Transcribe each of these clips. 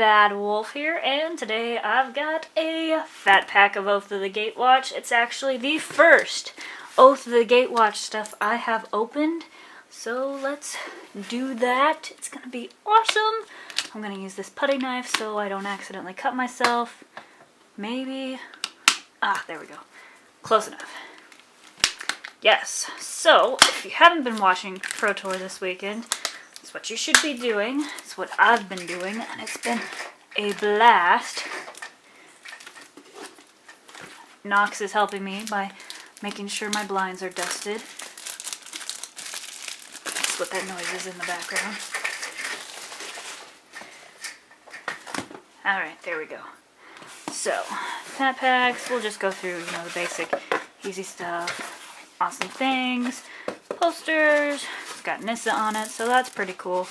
Bad Wolf here, and today I've got a fat pack of Oath of the Gatewatch. It's actually the first Oath of the Gatewatch stuff I have opened, so let's do that. It's gonna be awesome. I'm gonna use this putty knife so I don't accidentally cut myself. Maybe. There we go. Close enough. Yes, so if you haven't been watching Pro Tour this weekend, it's what you should be doing. It's what I've been doing, and it's been a blast. Nox is helping me by making sure my blinds are dusted. That's what that noise is in the background. Alright, there we go. So, fat packs, we'll just go through, the basic easy stuff. Awesome things. Posters. It's got Nissa on it, so that's pretty cool.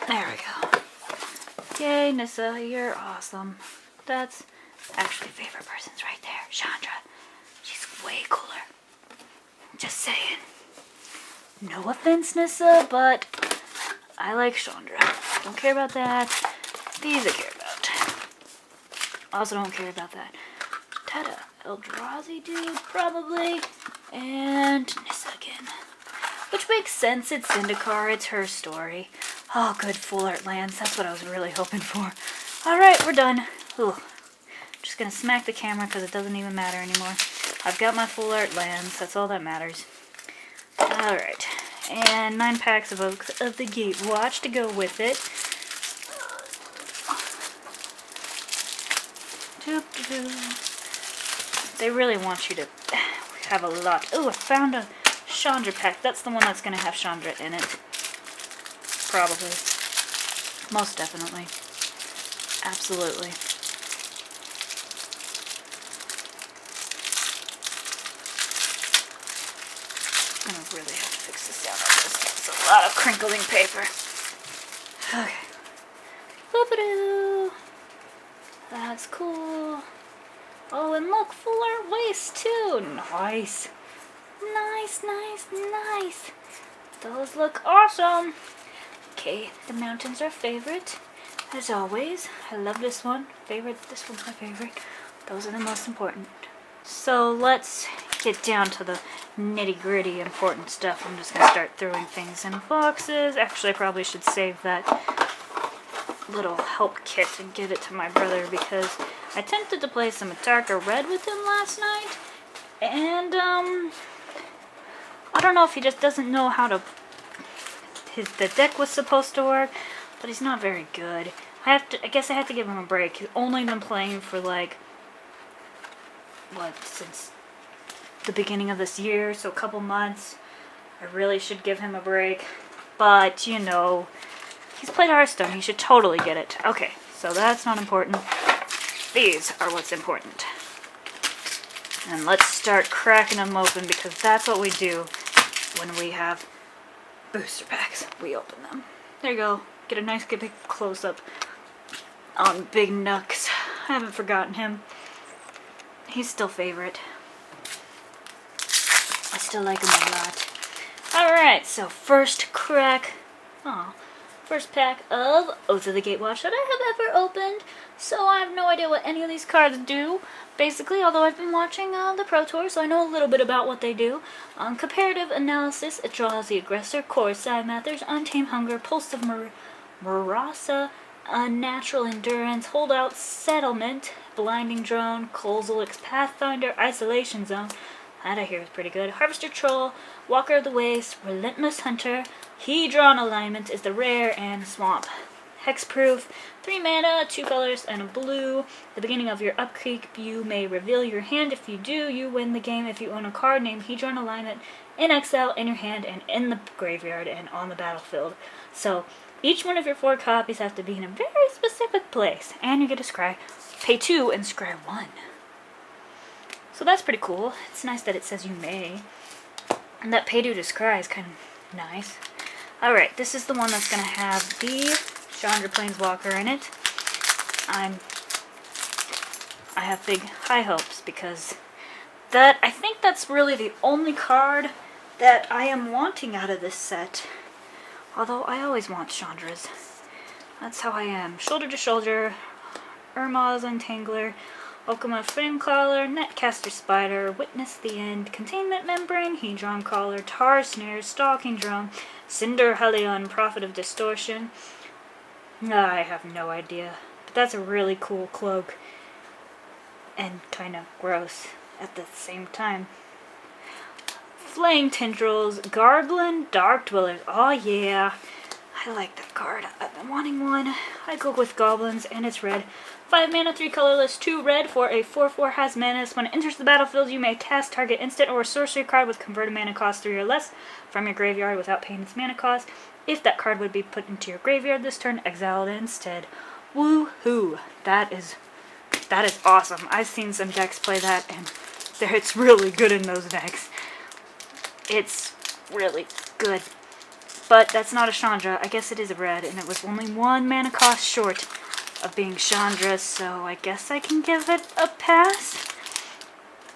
There we go. Yay, Nissa, you're awesome. That's actually favorite person's right there. Chandra. She's way cooler. Just saying. No offense, Nissa, but I like Chandra. Don't care about that. These I care about. Also don't care about that. Tada. Eldrazi dude, probably. And Nissa again. Which makes sense, it's Zendikar, it's her story. Oh, good, full art lands, that's what I was really hoping for. Alright, we're done. Ooh. Just gonna smack the camera because it doesn't even matter anymore. I've got my full art lands, that's all that matters. Alright, and 9 packs of Oath of the Gatewatch to go with it. They really want you to have a lot. Oh, I found a Chandra pack. That's the one that's going to have Chandra in it. Probably. Most definitely. Absolutely. I'm going to really have to fix the sound on this. It's a lot of crinkling paper. Okay. Whoop-a-doo. That's cool. Oh, and look, full art waist too. Nice. Nice, nice, nice. Those look awesome. Okay, the mountains are favorite. As always, I love this one. This one's my favorite. Those are the most important. So let's get down to the nitty gritty important stuff. I'm just going to start throwing things in boxes. Actually, I probably should save that little help kit and give it to my brother because I attempted to play some darker red with him last night, and I don't know if he just doesn't know how to. The deck was supposed to work, but he's not very good. I guess I have to give him a break. He's only been playing for since the beginning of this year, so a couple months. I really should give him a break, but he's played Hearthstone. He should totally get it. Okay, so that's not important. These are what's important. And let's start cracking them open because that's what we do when we have booster packs. We open them. There you go. Get a nice big close-up on Big Nux. I haven't forgotten him. He's still favorite. I still like him a lot. Alright, so first crack. First pack of Oath of the Gatewatch that I have ever opened, so I have no idea what any of these cards do, basically, although I've been watching the Pro Tour, so I know a little bit about what they do. Comparative analysis, it draws the aggressor, core side matters, untamed hunger, pulse of Marasa, unnatural endurance, holdout, settlement, blinding drone, Kozilek's pathfinder, isolation zone. That I hear is pretty good. Harvester Troll, Walker of the Waste, Relentless Hunter, Hedron Alignment is the rare, and Swamp. Hexproof, 3 mana, 2 colors, and a blue. The beginning of your upkeep, you may reveal your hand. If you do, you win the game. If you own a card named Hedron Alignment in exile, in your hand, and in the graveyard, and on the battlefield. So, each one of your 4 copies have to be in a very specific place. And you get to pay 2 and scry 1. So that's pretty cool. It's nice that it says you may. And that pay 2 to scry is kind of nice. Alright, this is the one that's going to have the Chandra Planeswalker in it. I have big high hopes because I think that's really the only card that I am wanting out of this set. Although I always want Chandras. That's how I am. Shoulder to Shoulder, Irma's Untangler, Okuma Flame Collar, Netcaster Spider, Witness the End, Containment Membrane, Hedron Collar, Tar Snare, Stalking Drone, Cinder Hellion, Prophet of Distortion. I have no idea. But that's a really cool cloak. And kind of gross at the same time. Flame Tendrils, Garblin, Dark Dwellers. Oh yeah. I like that card. I've been wanting one. I go with Goblins, and it's red. 5 mana, 3 colorless, 2 red for a 4/4 has menace. When it enters the battlefield, you may cast target instant or sorcery card with converted mana cost 3 or less from your graveyard without paying its mana cost. If that card would be put into your graveyard this turn, exile it instead. Woohoo! That is awesome. I've seen some decks play that, and it's really good in those decks. It's really good. But that's not a Chandra. I guess it is a red, and it was only 1 mana cost short of being Chandra, so I guess I can give it a pass.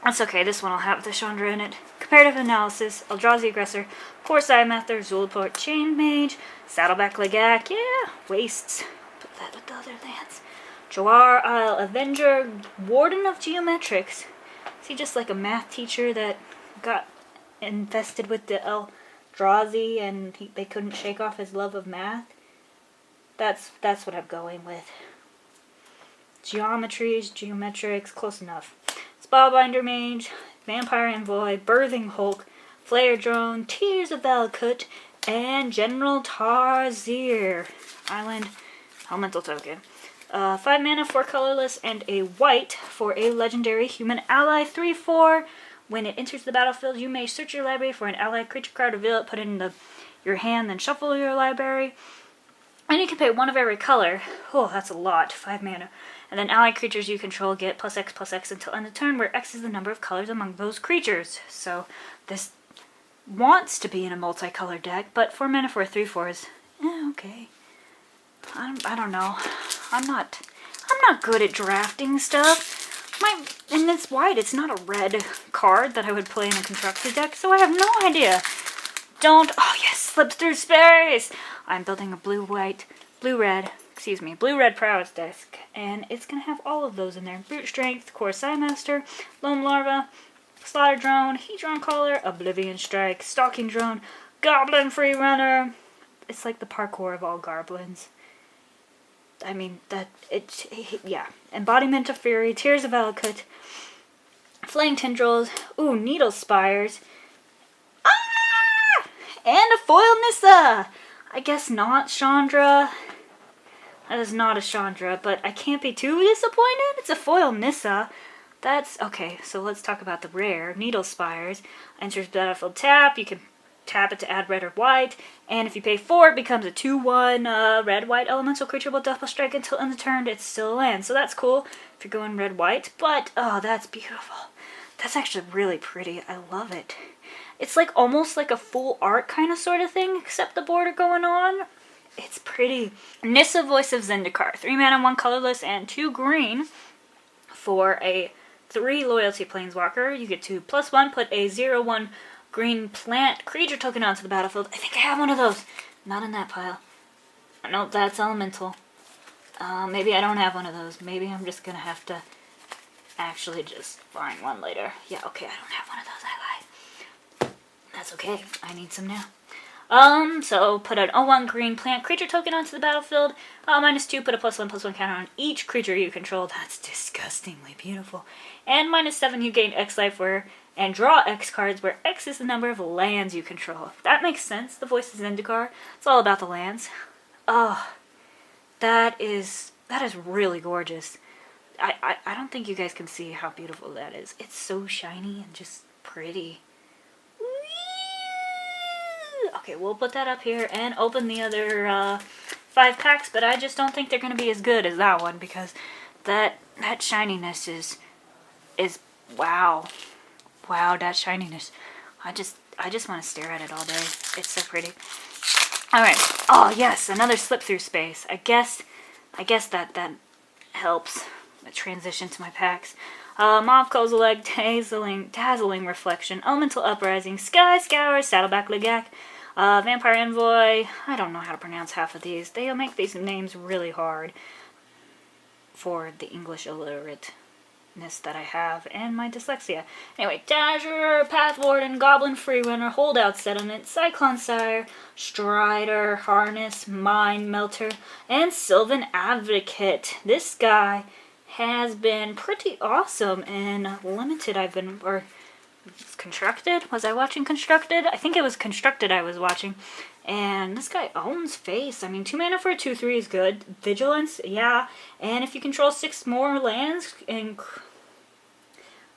That's okay, this one will have the Chandra in it. Comparative Analysis, Eldrazi Aggressor, Korsai Mather, Zulaport Chain Mage, Saddleback Legak, yeah, Wastes. Put that with the other lands. Jawar Isle Avenger, Warden of Geometrics. Is he just like a math teacher that got infested with the Eldrazi and they couldn't shake off his love of math? That's what I'm going with. Geometrics, close enough. Spellbinder Mage, Vampire Envoy, Birthing Hulk, Flare Drone, Tears of Valakut, and General Tarzir. Island Elemental Token. 5 mana, 4 colorless, and a white for a legendary human ally 3/4. When it enters the battlefield, you may search your library for an allied creature card, reveal it, put it in your hand, then shuffle your library. And you can pay 1 of every color. Oh, that's a lot. 5 mana. And then allied creatures you control get +X/+X until end of turn, where X is the number of colors among those creatures. So this wants to be in a multicolored deck, but 4 mana for a 3/4 is okay. I don't know. I'm not good at drafting stuff. And it's white. It's not a red card that I would play in a constructed deck, so I have no idea. Oh yes, slip through space. I'm building a blue-red prowess deck, and it's gonna have all of those in there. Brute Strength, Core Master, Loam Larva, Slaughter Drone, Hedron Collar, Oblivion Strike, Stalking Drone, Goblin Free Runner. It's like the parkour of all goblins. I mean, yeah. Embodiment of Fury, Tears of Valakut, Flame Tendrils, Needle Spires, and a foil Nissa! I guess not Chandra. That is not a Chandra, but I can't be too disappointed. It's a foil Nissa. That's okay, so let's talk about the rare. Needle Spires. Enters battlefield tap. You can tap it to add red or white, and if you pay 4, it becomes a 2/1 red-white elemental creature will double strike until end of turn. It's still a land, so that's cool if you're going red-white. But oh, that's beautiful. That's actually really pretty. I love it. It's like almost like a full art kind of sort of thing, except the border going on. It's pretty. Nissa, Voice of Zendikar. 3 mana, 1 colorless, and 2 green for a 3 loyalty planeswalker. You get to +1, put a 0/1 green plant creature token onto the battlefield. I think I have one of those. Not in that pile. Nope, that's elemental. Maybe I don't have one of those. Maybe I'm just gonna have to actually just find one later. Yeah, okay, I don't have one of those. I lied. That's okay. I need some now. So put an 0/1 green plant creature token onto the battlefield. -2, put a +1/+1 counter on each creature you control. That's disgustingly beautiful. And -7, you gain X life and draw X cards, where X is the number of lands you control. That makes sense. The Voice of Zendikar. It's all about the lands. Oh, that is really gorgeous. I don't think you guys can see how beautiful that is. It's so shiny and just pretty. Okay, we'll put that up here and open the other 5 packs, but I just don't think they're going to be as good as that one, because that shininess is wow. Wow, that shininess. I just want to stare at it all day. It's so pretty. Alright. Oh, yes, another slip through space. I guess that helps the transition to my packs. Mob Kozilek, Dazzling Reflection, Elemental Uprising, Sky Scour, Saddleback Legak, Vampire Envoy. I don't know how to pronounce half of these. They make these names really hard for the English illiterateness that I have and my dyslexia. Anyway, Dasher, Pathwarden, Goblin Freerunner, Holdout Settlement, Cyclone Sire, Strider, Harness, Mind Melter, and Sylvan Advocate. This guy has been pretty awesome in Limited. Or Constructed? Was I watching Constructed? I think it was Constructed I was watching. And this guy owns face. I mean, 2 mana for a 2/3 is good. Vigilance, yeah. And if you control 6 more lands, and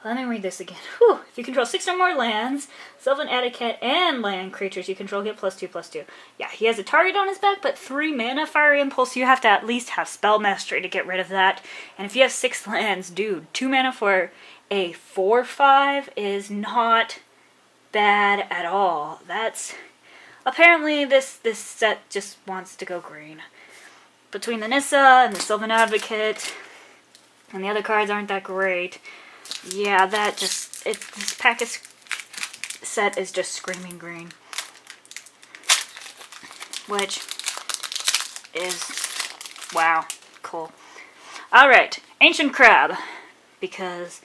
let me read this again. Whew. If you control 6 or more lands, Sylvan Etiquette, and land creatures you control get +2/+2. Yeah, he has a target on his back, but 3 mana Fiery Impulse. You have to at least have Spell Mastery to get rid of that. And if you have 6 lands, dude, 2 mana for a 4/5 is not bad at all. That's... Apparently, this set just wants to go green. Between the Nissa and the Sylvan Advocate, and the other cards aren't that great. Yeah, this set is just screaming green. Which is, wow, cool. Alright, Ancient Crab, because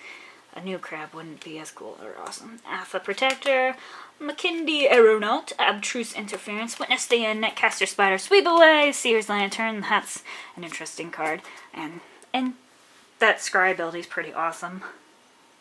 a new crab wouldn't be as cool or awesome. Alpha Protector, McKindy Aeronaut, Abstruse Interference, Witness the End, Netcaster Spider, Sweep Away, Seer's Lantern. That's an interesting card. And that Scry ability is pretty awesome.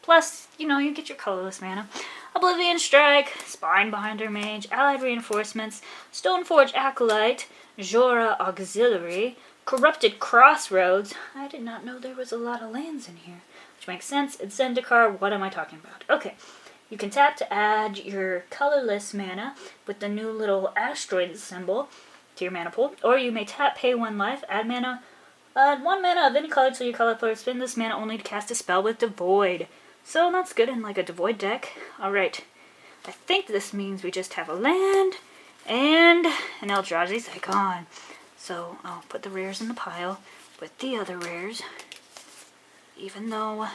Plus, you know, you get your colorless mana. Oblivion Strike, Spinebinder Mage, Allied Reinforcements, Stoneforge Acolyte, Jorah Auxiliary, Corrupted Crossroads. I did not know there was a lot of lands in here. Which makes sense. It's Zendikar. What am I talking about? Okay. You can tap to add your colorless mana with the new little asteroid symbol to your mana pool. Or you may tap, pay 1 life, add 1 mana of any color to your color player. Spend this mana only to cast a spell with Devoid. So that's good in like a Devoid deck. Alright. I think this means we just have a land and an Eldrazi's Icon. So I'll put the rares in the pile with the other rares. Even though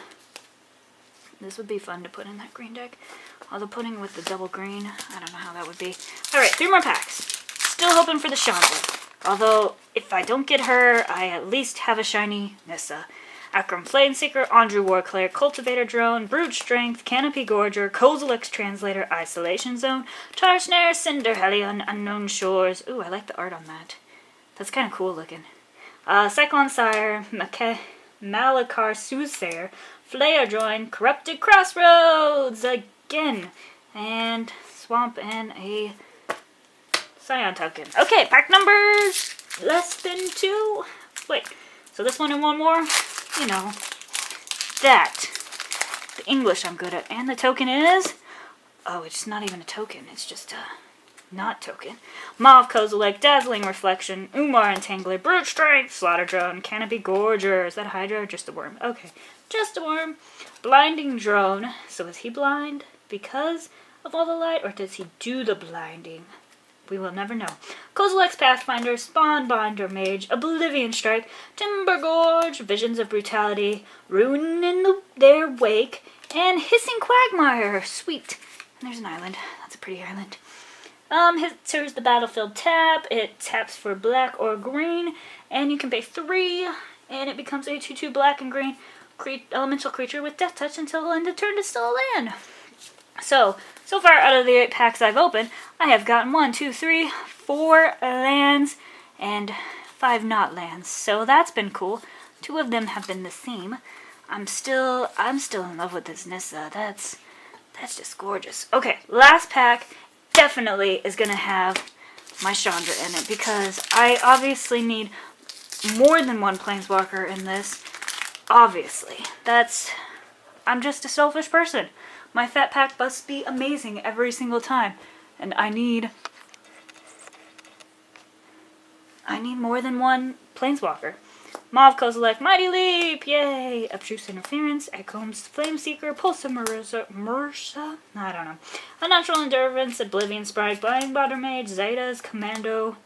this would be fun to put in that green deck. Although putting with the double green, I don't know how that would be. Alright, 3 more packs. Still hoping for the Chandra. Although, if I don't get her, I at least have a shiny Nissa. Akram Flameseeker, Andrew Warclare, Cultivator Drone, Brute Strength, Canopy Gorger, Kozilek's Translator, Isolation Zone, Tar Snare, Cinder Hellion, Unknown Shores. Ooh, I like the art on that. That's kind of cool looking. Cyclone Sire, Malakar Soothsayer, Flare Join, Corrupted Crossroads again, and Swamp and a Scion token. Okay, pack numbers less than 2. Wait, so this one and one more? You know, that. The English I'm good at. And the token is... Oh, it's not even a token. It's just a not token. Mauve Kozilek, Dazzling Reflection, Umar Entangler, Brute Strength, Slaughter Drone, Canopy Gorger. Is that Hydra or just a worm? Okay, just a worm. Blinding Drone. So is he blind because of all the light, or does he do the blinding? We will never know. Kozilek's Pathfinder, Spawnbinder Mage, Oblivion Strike, Timber Gorge, Visions of Brutality, Ruin in their Wake, and Hissing Quagmire. Sweet. And there's an island. That's a pretty island. Here's the Battlefield tap. It taps for black or green, and you can pay 3, and it becomes a 2/2 black and green elemental creature with Death Touch until the end of turn to still a land. So far out of the 8 packs I've opened, I have gotten 1, 2, 3, 4 lands and 5 not lands. So that's been cool. 2 of them have been the same. I'm still in love with this Nissa. That's just gorgeous. Okay, last pack definitely is gonna have my Chandra in it because I obviously need more than 1 Planeswalker in this. Obviously. I'm just a selfish person. My fat pack must be amazing every single time. And I need more than 1 Planeswalker. Mauve Kozilek, Mighty Leap, yay! Obtruse Interference, Echo's Flameseeker, Pulsa Marissa, I don't know. Unnatural Endurance, Oblivion Sprite, Blind Bottom Mage, Zeta's Commando.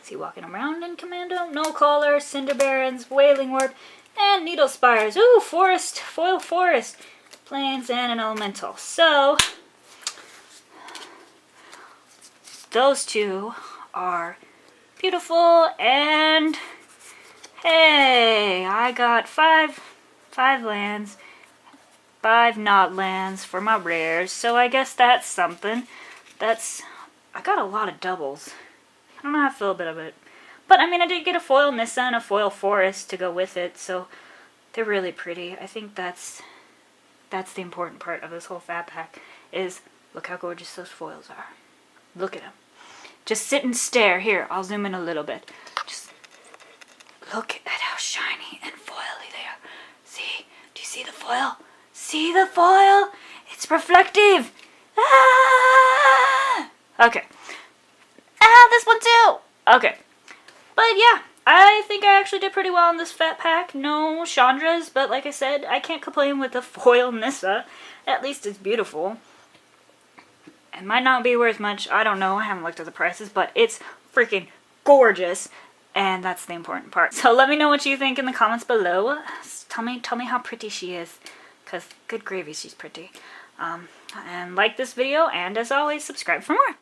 Is he walking around in Commando? No Caller, Cinder Barons, Wailing Warp, and Needle Spires. Ooh, Forest, Foil Forest. Plains and an elemental. So, those two are beautiful, and hey, I got five lands, 5 not lands for my rares, so I guess that's something. I got a lot of doubles. I don't know how I feel about it. But, I mean, I did get a foil Nissa and a foil Forest to go with it, so they're really pretty. I think that's the important part of this whole fat pack, is look how gorgeous those foils are. Look at them. Just sit and stare. Here, I'll zoom in a little bit. Just look at how shiny and foily they are. See? Do you see the foil? See the foil? It's reflective. Ah! Okay. Ah, this one too. Okay. But yeah, I think I actually did pretty well in this fat pack. No Chandras, but like I said, I can't complain with the foil Nissa. At least it's beautiful. It might not be worth much. I don't know. I haven't looked at the prices, but it's freaking gorgeous. And that's the important part. So let me know what you think in the comments below. Tell me how pretty she is. Because good gravy, she's pretty. And like this video, and as always, subscribe for more.